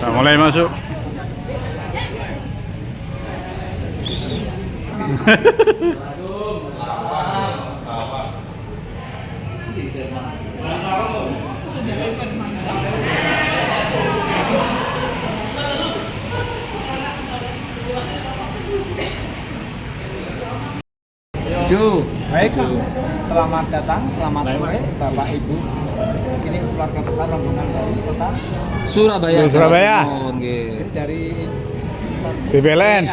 Nah, mulai masuk. Baik, selamat datang, selamat sore Bapak Ibu. Ini keluarga besar rombongan dari kota Surabaya. Surabaya. Dari BPLN.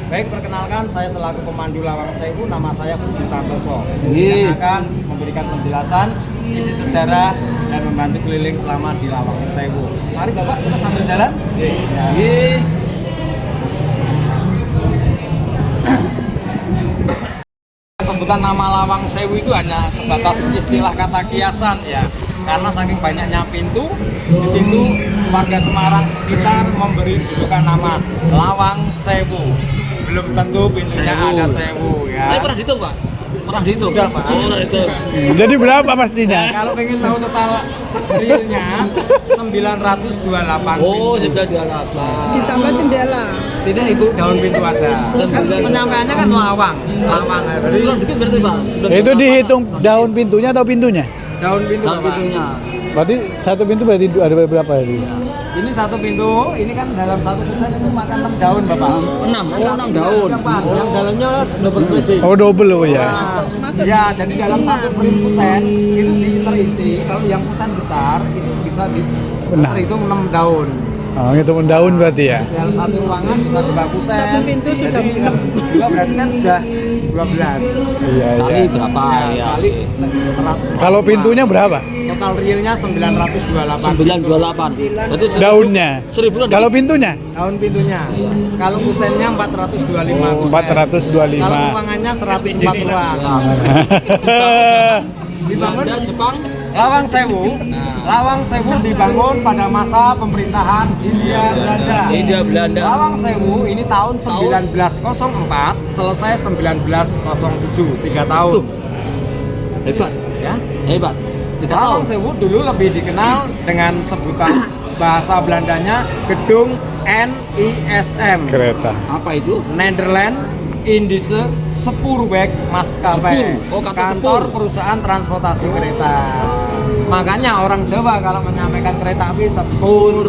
Baik, perkenalkan saya selaku pemandu Lawang Sewu, nama saya Budi Santoso Ye. yang akan memberikan penjelasan isi sejarah dan membantu keliling selama di Lawang Sewu. Mari Bapak, kita sambil jalan. Ye. Sebutan nama Lawang Sewu itu hanya sebatas istilah kata kiasan ya, karena saking banyaknya pintu di situ warga Semarang sekitar memberi julukan nama Lawang Sewu. Belum tentu pintunya ada sewu ya. Saya pernah dihitung, Pak. Pernah dihitung. Sudah, Pak. Oh, pernah dihitung. Jadi berapa pastinya? Kalau pengen tahu total realnya 928. Oh, pintu. sudah 28. Ditambah jendela. Tidak Ibu, daun pintu aja. Kan penyampaiannya kan lawang. Lawang ya. Jadi Kurang dikit berarti, Pak. Itu dihitung daun pintunya atau pintunya? daun pintu. Dalam Bapak. pintunya. Berarti satu pintu berarti ada berapa ya? Ini satu pintu, ini kan dalam satu kusen itu makan 6 daun Bapak. 6. Oh, 6 daun. Yang dalamnya double sliding. Oh, double oh ya. Masuk. Ya, jadi dalam satu frame kusen itu terisi. Kalau yang kusen besar itu bisa Benar. terhitung 6 daun. Oh, ngitung daun berarti ya. Dalam satu ruangan bisa 2 kusen. Satu pintu sudah Jadi, 6. dua berarti kan sudah 12. Iya, Kali iya. berapa ya? Kali 100. Kalau pintunya berapa? Total realnya 928. 928. Berarti Daunnya. 1000 Kalau pintunya? Daun pintunya. Kalau kusennya 425 Oh, kusen. 425. Kalau ruangannya 104 ruang. Dibangun Belanda, Jepang. Lawang Sewu. Lawang Sewu dibangun pada masa pemerintahan Hindia Belanda. India Belanda. Lawang Sewu ini tahun 1904, selesai 1907, 3 tahun. Hebat. Ya. Hebat. 3 tahun. Lawang Sewu dulu lebih dikenal dengan sebutan bahasa Belandanya Gedung NISM. Kereta. Apa itu? Nederland Indische Spoorweg Maskapai. Sepur. Oh, kata kantor sepur. perusahaan transportasi kereta. Makanya orang Jawa kalau menyampaikan kereta api sepur.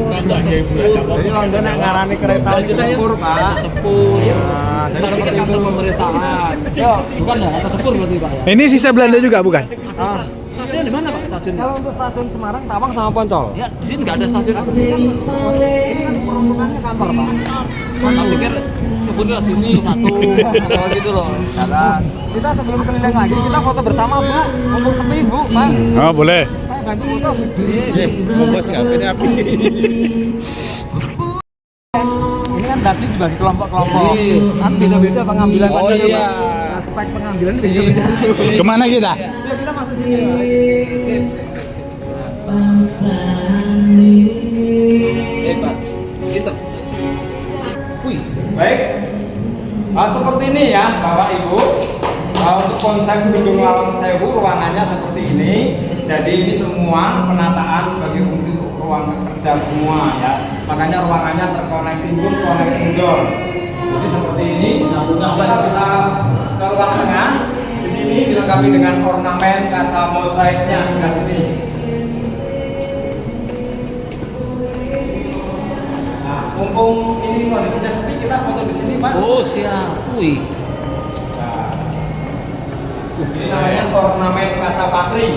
Kantor sepur. Jadi London yang ngarani kereta api Kita ya? sepur, Pak. Sepur. Nah, jadi Saya pikir seperti kantor itu. pemerintahan. Yo, Bukan ya? Kantor sepur berarti, Pak ya? Ini sisa Belanda juga bukan? ah, Stasiun di mana, Pak? Stasiunnya? kalau untuk stasiun Semarang, Tawang sama Poncol. Ya, di sini nggak ada stasiun. Ini kan peruntukannya kantor, Pak. Masa pikir sebutnya sini satu atau gitu loh. Jalan. Kita sebelum keliling lagi, kita foto bersama, Bu. Mumpung sepi, Bu, Pak. Oh, boleh. Saya bantu foto. Ini kan tadi dibagi kelompok-kelompok. Kan beda-beda pengambilan. Oh, tadi, iya. Pak. Nah, spek pengambilan beda-beda. Kemana kita? Ya, kita masuk sini. Hebat. Gitu. Wih. Baik. Seperti ini ya, Bapak Ibu. Untuk konsep gedung Lawang Sewu ruangannya seperti ini. Jadi ini semua penataan sebagai fungsi ruang kerja semua ya. Makanya ruangannya terconnecting room, connecting door. Jadi seperti ini. Kita bisa ke ruang tengah. Di sini dilengkapi dengan ornamen kaca mosaiknya sebelah sini. Nah, mumpung ini posisinya sepi, kita foto di sini, Pak. Oh, siap. Wih. Ini namanya ornamen kaca patri.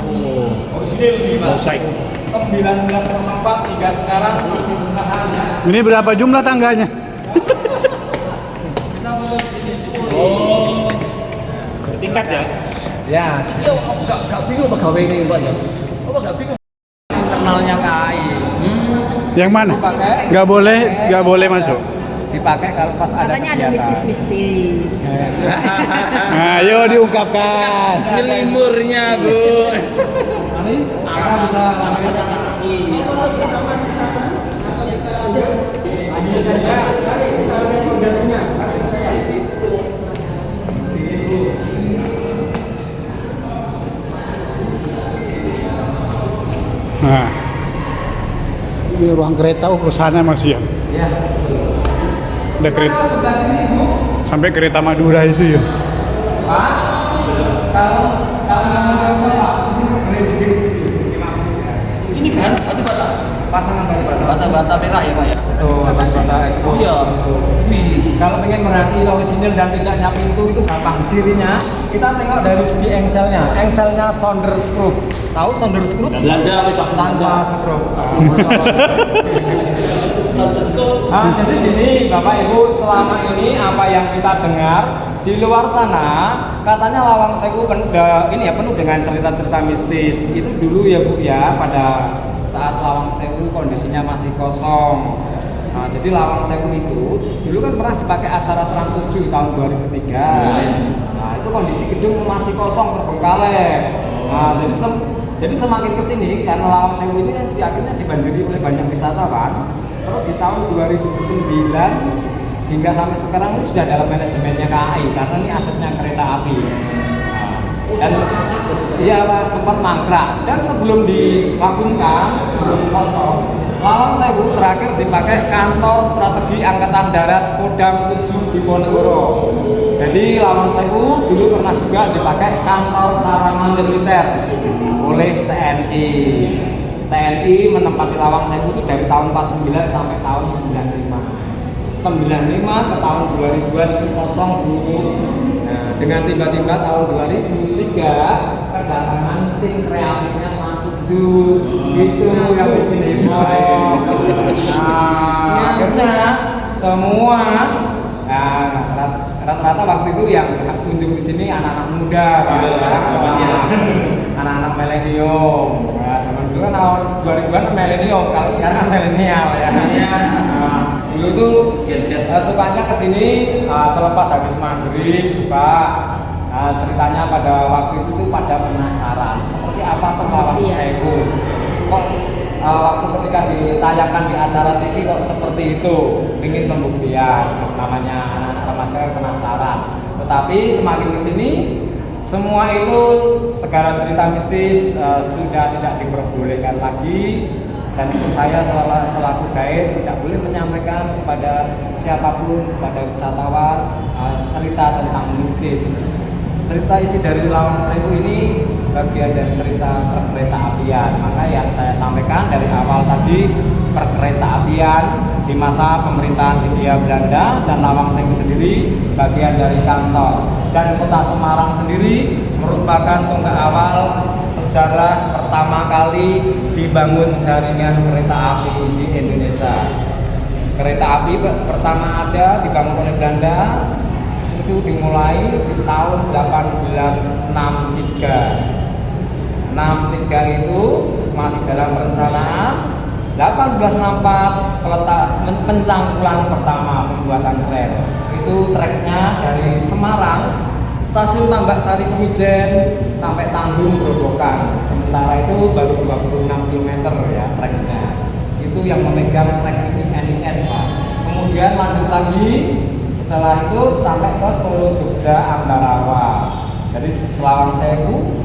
Oh. Orisinil nih, Pak. Mosaik. 1904 hingga sekarang bertahannya. Ini berapa jumlah tangganya? Bisa foto di sini. Oh. Bertingkat ya? Ya, enggak bingung pegawai ini, Pak ya. Oh, enggak bingung. Internalnya KAI. Yang mana? Dipakai. Nggak boleh masuk. Dipakai kalau pas ada Katanya ada kegiatan. mistis-mistis. Nah, ayo diungkapkan. Ini limurnya, Bu. Ini kita bisa langsung Nah, Ini ruang kereta ke sana masih ya. Ya. Ada kereta Kalau sebelah sini Bu, sampai kereta Madura itu ya. Pak, kalau nggak salah, Ini kan batu bata. pasangan batu-bata. Bata merah ya Pak ya. Tuh, batu-bata ekspos. Iya. Wih. Kalau pengen merhatiin orisinil dan tidak nyapintu itu gampang. Cirinya kita tengok dari segi engselnya. Engselnya sounder screw. Tahu sounder screw? Belanda wis pas Tanpa screw. Jadi gini Bapak Ibu, selama ini apa yang kita dengar di luar sana katanya Lawang Sewu ini ya penuh dengan cerita-cerita mistis. Itu dulu ya Bu ya, pada saat Lawang Sewu kondisinya masih kosong. Nah, jadi Lawang Sewu itu dulu kan pernah dipakai acara Trans 7 tahun 2003. Nah, itu kondisi gedung masih kosong terbengkalai. Nah, jadi semakin kesini karena Lawang Sewu ini akhirnya dibanjiri oleh banyak wisatawan. Terus di tahun 2009 hingga sampai sekarang ini sudah dalam manajemennya KAI karena ini asetnya kereta api. Dan iya Pak, sempat mangkrak. Dan sebelum divakumkan, sebelum kosong, Lawang Sewu terakhir dipakai kantor strategi Angkatan Darat Kodam 7 Diponegoro. Jadi Lawang Sewu dulu pernah juga dipakai kantor sarana militer oleh TNI. TNI menempati Lawang Sewu itu dari tahun 49 sampai tahun 95. 95 ke tahun 2000-an kosong Bu. Nah, dengan tiba-tiba tahun 2003 kedatangan tim kreatifnya masuk itu yang bikin heboh. Nah, akhirnya semua rata-rata waktu itu yang kunjung di sini anak-anak muda, anak-anak milenium. Nah, zaman dulu kan tahun 2000-an milenium, kalau sekarang kan milenial ya. Dulu tuh sukanya kesini selepas habis maghrib suka ceritanya pada waktu itu tuh pada penasaran seperti apa tuh Lawang Sewu kok waktu ketika ditayangkan di acara TV kok seperti itu, ingin pembuktian, namanya anak-anak remaja penasaran. Tetapi semakin kesini semua itu segala cerita mistis sudah tidak diperbolehkan lagi. Dan untuk saya selaku guide tidak boleh menyampaikan kepada siapapun, kepada wisatawan cerita tentang mistis. Cerita isi dari Lawang Sewu ini bagian dari cerita perkereta apian. Maka yang saya sampaikan dari awal tadi, perkereta apian di masa pemerintahan Hindia Belanda dan Lawang Sewu sendiri bagian dari kantor. Dan kota Semarang sendiri merupakan tonggak awal sejarah pertama kali dibangun jaringan kereta api di Indonesia. Kereta api pertama ada dibangun oleh Belanda itu dimulai di tahun 1863. 63 itu masih dalam perencanaan. 1864 pencangkulan pertama pembuatan rel. Itu treknya dari Semarang Stasiun Tambak Sari Kemijen sampai Tanggung Grobogan. Sementara itu baru 26 km ya treknya. Itu yang memegang trek ini NIS Pak. Kemudian lanjut lagi setelah itu sampai ke Solo Jogja Ambarawa. Jadi Lawang Sewu,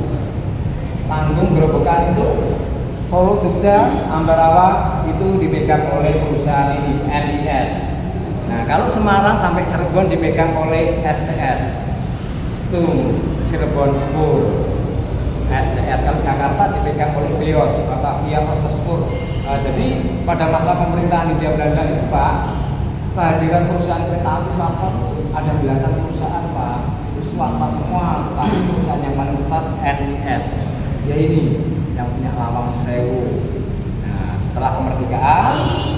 Tanggung Grobogan itu Solo Jogja Ambarawa itu dipegang oleh perusahaan ini NIS. Nah kalau Semarang sampai Cirebon dipegang oleh SCS. Cirebon Spur. SCS kalau Jakarta dipegang oleh BIOS, Batavia Oster Spur. Jadi pada masa pemerintahan Hindia Belanda itu Pak, kehadiran perusahaan kereta api swasta ada belasan perusahaan Pak, itu swasta semua, tapi perusahaan yang paling besar NIS, ya ini yang punya Lawang Sewu. Nah setelah kemerdekaan,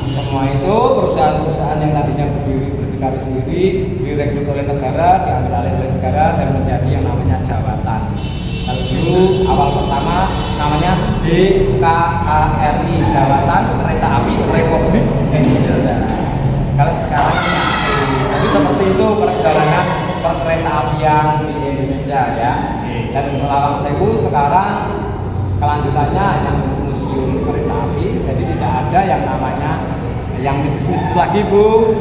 semua itu perusahaan-perusahaan yang tadinya berdikari sendiri direkrut oleh negara, diambil alih oleh negara dan menjadi yang namanya jawatan. Kalau dulu awal pertama namanya DKARI, Jawatan Kereta Api Republik Indonesia. Kalau sekarang jadi seperti itu perjalanan perkereta apian di Indonesia ya. Dan Lawang Sewu sekarang kelanjutannya yang museum kereta api, jadi tidak ada yang namanya yang mistis-mistis lagi Bu.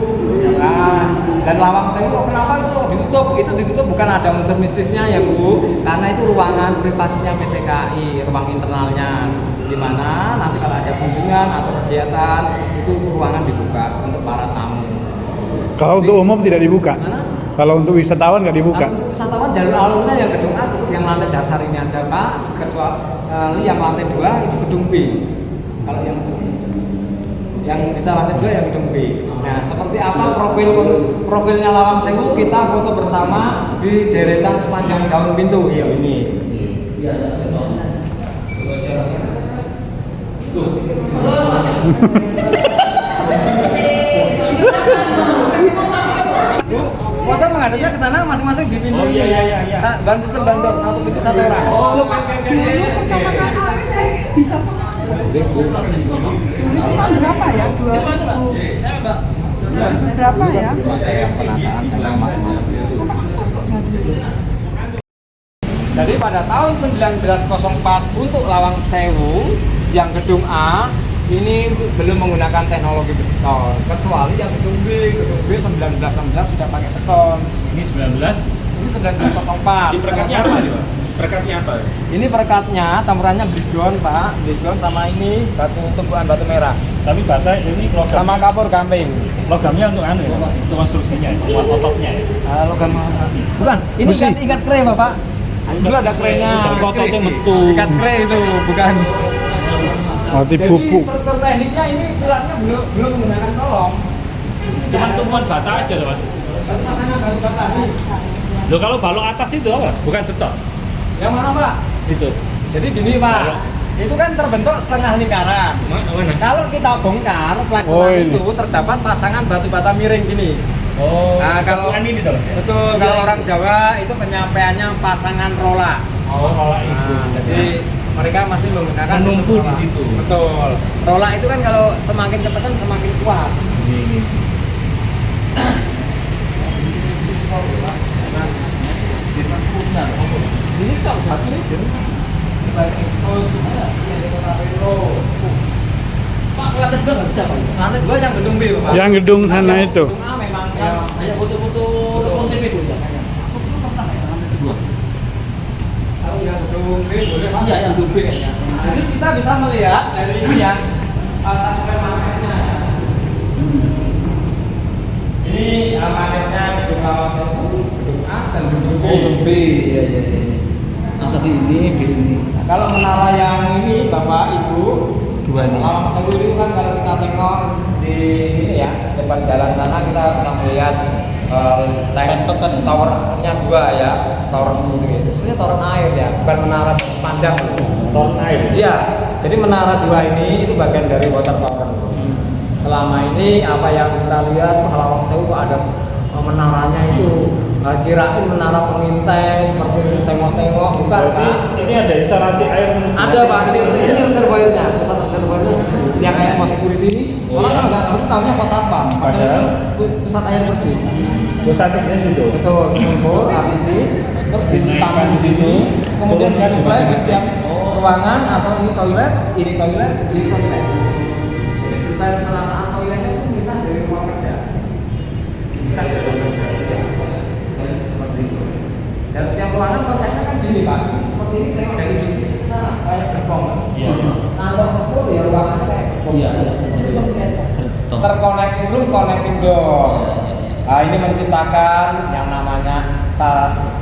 Nah, dan Lawang Sewu kenapa itu ditutup? Itu ditutup bukan ada unsur mistisnya ya Bu, karena itu ruangan privasinya PT KAI, ruang internalnya, di mana nanti kalau ada kunjungan atau kegiatan itu ruangan dibuka untuk para tamu. Kalau untuk umum tidak dibuka. Mana? Kalau untuk wisatawan nggak dibuka. Nah, untuk wisatawan jalur alurnya yang gedung A cukup yang lantai dasar ini aja Pak, kecuali yang lantai 2 itu gedung B. Kalau yang bisa lantai 2 yang gedung B. Nah, seperti apa profilnya Lawang Sewu, kita foto bersama di deretan sepanjang daun pintu. Iya ini. Bu, foto menghadapnya ke sana masing-masing di pintu. Bantu satu pintu satu orang. Dulu pertama kali saya bisa dulu cuma berapa ya? 2000 berapa ya? Penataan dengan macam-macam. Sama atas kok jadi. Jadi pada tahun 1904 untuk Lawang Sewu yang gedung A ini belum menggunakan teknologi beton, kecuali yang gedung B 1916 sudah pakai beton. Ini 19. Ini 1904. Di perekatnya apa nih Pak? Perekatnya apa? Ini perekatnya campurannya brigon Pak, brigon sama ini tumbuhan batu merah, Tapi bata ini logam. sama kapur gamping. Logamnya untuk anu ya, Pak? Untuk konstruksinya, buat ototnya ya. Logam bukan, ini Besi. ikat kre Bapak. Dulu ada krenya. Ototnya metu. Ikat kre itu bukan. Mati Jadi pupuk. struktur tekniknya ini pilarnya belum menggunakan kolom. Cuman tumpuan bata aja loh Mas. Satu pasangan batu bata nih. Loh kalau balok atas itu apa? Bukan beton. Yang mana Pak? Itu. Jadi gini Pak, itu kan terbentuk setengah lingkaran. Mana? Kalau kita bongkar Oh, plekstruan ini. itu terdapat pasangan batu bata miring gini. Oh. Nah, kalau ini tuh. betul, kalau orang Jawa itu penyampaiannya pasangan rola. Oh, kalau itu. Nah, jadi mereka masih menggunakan sistem Menumpu di rola. situ. Betul. Rola itu kan kalau semakin ketekan semakin kuat. Ini. Ini tak batu aja. Baik expose, Pak, lantai 2 nggak bisa Pak? lantai 2 yang gedung B Pak. Yang gedung sana itu. Gedung A memang Hanya foto-foto konten itu ya. Aku belum pernah ya lantai 2. kalau yang gedung B boleh Pak. Iya, yang dulu kayaknya. Jadi kita bisa melihat dari ini yang sampai magnetnya. Ini magnetnya gedung Lawang Sewu, gedung A dan gedung B. Iya. Nah, tadi ini ini. Nah, kalau menara yang ini Bapak Ibu, Dua nih. Lawang Sewu itu kan kalau kita tengok di ini ya depan jalan sana kita bisa melihat towernya 2 ya, tower itu sebenarnya tower air ya, bukan menara pandang. Ton air. Iya, jadi menara 2 ini itu bagian dari water tower. Selama ini apa yang kita lihat Lawang Sewu ada menaranya itu kirain menara pengintai seperti tengok-tengok, bukan Pak. Ini ada instalasi air menuju. Ada Pak, ini reservoirnya, pusat reservoirnya yang kayak pos security ini. Orang kan nggak ngerti tahunya pos apa, padahal pusat air bersih. Pusatnya di situ. Betul, sumur, artis, terus ditambah di sini, kemudian disuplai di setiap ruangan atau ini toilet, ini toilet. Jadi desain penataan toiletnya itu bisa dari ruang kerja. Bisa dari ruang kerja. Seperti itu. Dan setiap ruangan konsepnya kan gini Pak, seperti ini tengok dari ujung sini ke sana kayak gerbong. Iya. Kantor sepuluh ya ruangannya kayak gerbong. Iya. Terconnecting room, connecting door. Nah, ini menciptakan yang namanya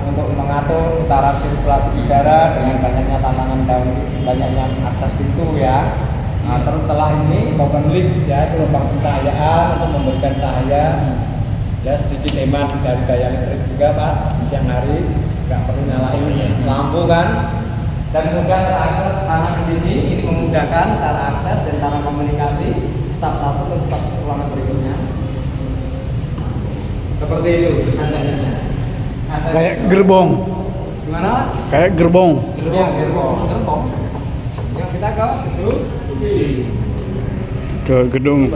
untuk mengatur putaran sirkulasi udara dengan banyaknya tantangan dan banyaknya akses pintu ya. Nah, terus setelah ini open leaks ya, itu lubang pencahayaan untuk memberikan cahaya. Ya sedikit hemat dari daya listrik juga Pak, di siang hari nggak perlu nyalain lampu kan. Dan kemudian terakses ke sana ke sini, ini memudahkan cara akses dan cara komunikasi staf satu ke staf ruangan berikutnya. Seperti itu desain tekniknya. Kayak gerbong. Gimana? Kayak gerbong. Ya, gerbong. Ya, kita ke gedung. Ke gedung